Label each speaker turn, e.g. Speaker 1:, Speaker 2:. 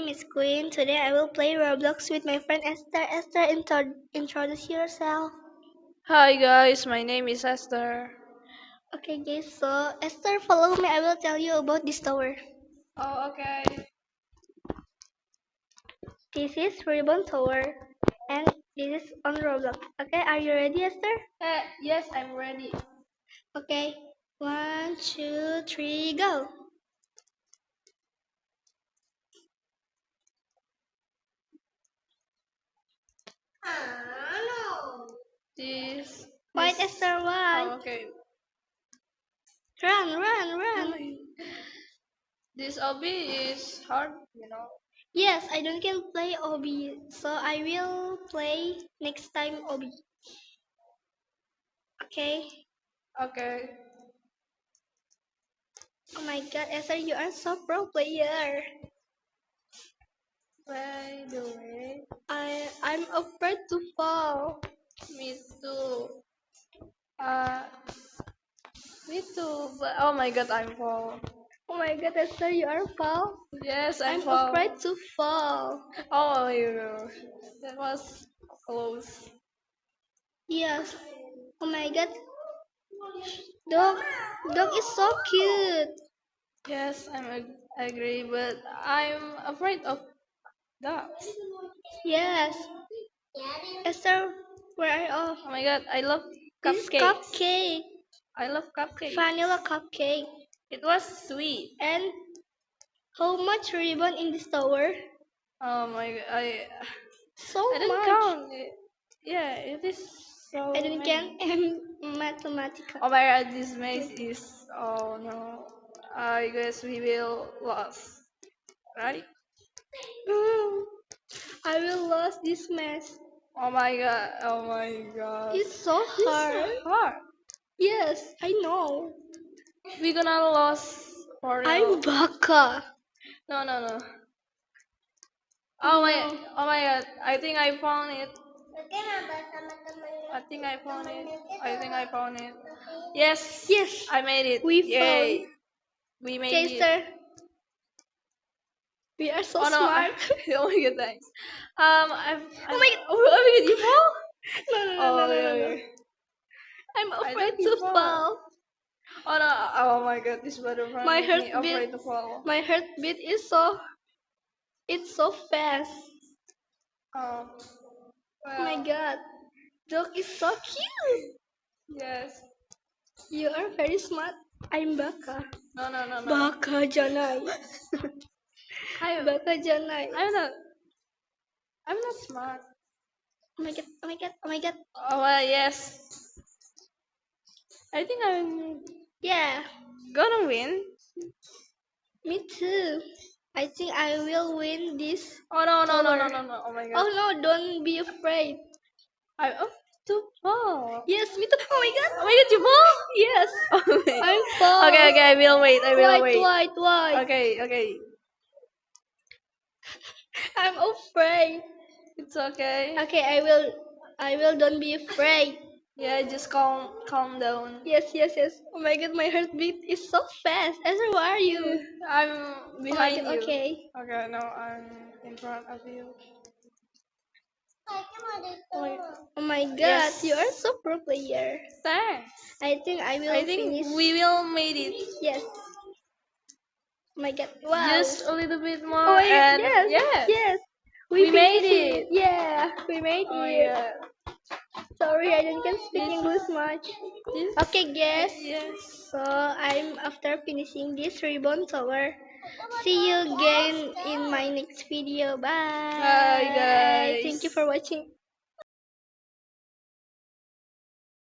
Speaker 1: is Queen. Today I will play Roblox with my friend Esther. Esther, introduce yourself.
Speaker 2: Hi guys, my name is Esther.
Speaker 1: Okay, guys. So Esther, follow me. I will tell you about this tower.
Speaker 2: Oh, okay.
Speaker 1: This is Ribbon Tower, and this is on Roblox. Okay, are you ready, Esther?
Speaker 2: Yes, I'm ready.
Speaker 1: Okay. 1, 2, 3, go.
Speaker 2: This,
Speaker 1: Why,
Speaker 2: this.
Speaker 1: Esther? Why?
Speaker 2: Oh, okay.
Speaker 1: Run, run, run.
Speaker 2: This OB is hard.
Speaker 1: Yes, I don't can play OB, so I will play next time OB. Okay.
Speaker 2: Okay.
Speaker 1: Oh my God, Esther, you are so pro player.
Speaker 2: By the way,
Speaker 1: I'm afraid to fall.
Speaker 2: me too. Uh, me too. But oh my God, I'm fall.
Speaker 1: Oh my God, Esther, you are fall.
Speaker 2: Yes, I'm
Speaker 1: I'm
Speaker 2: fall.
Speaker 1: afraid to fall.
Speaker 2: Oh, that was close.
Speaker 1: Yes. Oh my God, dog, dog is so cute.
Speaker 2: Yes, agree, but I'm afraid of dogs.
Speaker 1: Yes. Esther, where are you? Oh,
Speaker 2: Oh my God, I love
Speaker 1: this is
Speaker 2: cupcakes.
Speaker 1: cupcake,
Speaker 2: I love cupcakes.
Speaker 1: vanilla cupcake.
Speaker 2: It was sweet.
Speaker 1: And how much ribbon in this tower?
Speaker 2: Oh my God,
Speaker 1: So
Speaker 2: I didn't
Speaker 1: much.
Speaker 2: count it. Yeah, it is so
Speaker 1: I didn't
Speaker 2: many.
Speaker 1: can mathematical.
Speaker 2: Oh my God, this maze is. Oh no, I guess we will lose. Right?
Speaker 1: I will lose this mess.
Speaker 2: Oh my God. Oh my God.
Speaker 1: It's so
Speaker 2: This is
Speaker 1: hard.
Speaker 2: hard.
Speaker 1: Yes, I know.
Speaker 2: We gonna lose for
Speaker 1: I'm
Speaker 2: real.
Speaker 1: Baka.
Speaker 2: No, no, no.
Speaker 1: No.
Speaker 2: Oh my God. I think I found it. I think I found it. I think I found it. Yes.
Speaker 1: Yes,
Speaker 2: I made it.
Speaker 1: we found.
Speaker 2: Yay. We made
Speaker 1: Okay,
Speaker 2: it.
Speaker 1: sir. We are so
Speaker 2: Oh no.
Speaker 1: smart.
Speaker 2: Oh my God, thanks.
Speaker 1: Oh my God.
Speaker 2: Oh my God, you fall?
Speaker 1: No, no, no, no,
Speaker 2: Oh
Speaker 1: no,
Speaker 2: yeah,
Speaker 1: no, no.
Speaker 2: yeah.
Speaker 1: I'm
Speaker 2: I
Speaker 1: afraid
Speaker 2: thought you
Speaker 1: to
Speaker 2: fall.
Speaker 1: fall.
Speaker 2: Oh no. Oh my God, this butterfly
Speaker 1: My
Speaker 2: make me
Speaker 1: heartbeat.
Speaker 2: afraid to fall.
Speaker 1: My heartbeat is so. It's so fast.
Speaker 2: Oh.
Speaker 1: Oh my
Speaker 2: Well,
Speaker 1: God. Dog is so cute.
Speaker 2: yes.
Speaker 1: You are very smart. I'm Baka.
Speaker 2: No, no, no, no.
Speaker 1: Baka Janai.
Speaker 2: I,
Speaker 1: Baka Janai.
Speaker 2: I'm not. I'm not smart.
Speaker 1: Oh my God. Oh my God. Oh my God.
Speaker 2: Oh yes. I think I'm
Speaker 1: Yeah.
Speaker 2: gonna win.
Speaker 1: Me too. I think I will win this
Speaker 2: Oh no, no, no, no,
Speaker 1: tower.
Speaker 2: no, no. Oh my God.
Speaker 1: Oh no, don't be afraid.
Speaker 2: I'm up to fall.
Speaker 1: Yes, me too. Oh my God.
Speaker 2: Oh my God, you fall?
Speaker 1: Yes.
Speaker 2: Oh my.
Speaker 1: I'm fall.
Speaker 2: Okay, okay. I will wait. I will
Speaker 1: White,
Speaker 2: wait.
Speaker 1: white, white.
Speaker 2: Okay, okay.
Speaker 1: I'm afraid.
Speaker 2: It's okay.
Speaker 1: Okay, I will don't be afraid.
Speaker 2: Yeah, just calm down.
Speaker 1: Yes, yes, yes. Oh my God, my heartbeat is so fast. Ezra, where are you?
Speaker 2: I'm
Speaker 1: Oh my
Speaker 2: behind
Speaker 1: God,
Speaker 2: you.
Speaker 1: okay.
Speaker 2: Okay, no, I'm in front of you.
Speaker 1: Oh my God,
Speaker 2: Yes.
Speaker 1: you are so pro player.
Speaker 2: Thanks.
Speaker 1: I think I
Speaker 2: I
Speaker 1: will
Speaker 2: think
Speaker 1: finish.
Speaker 2: we will made it.
Speaker 1: Yes. Oh my God, wow.
Speaker 2: Just a little bit more
Speaker 1: Oh my God,
Speaker 2: and
Speaker 1: yes,
Speaker 2: yes,
Speaker 1: yes.
Speaker 2: we made
Speaker 1: Finished
Speaker 2: it.
Speaker 1: Yeah, we made
Speaker 2: Oh my
Speaker 1: it.
Speaker 2: God.
Speaker 1: Sorry, I didn't can speak
Speaker 2: This
Speaker 1: English much.
Speaker 2: this
Speaker 1: Okay, guys.
Speaker 2: yes.
Speaker 1: So I'm after finishing this ribbon tower. See you again in my next video.
Speaker 2: Bye
Speaker 1: Bye. Thank you
Speaker 2: guys.
Speaker 1: for watching.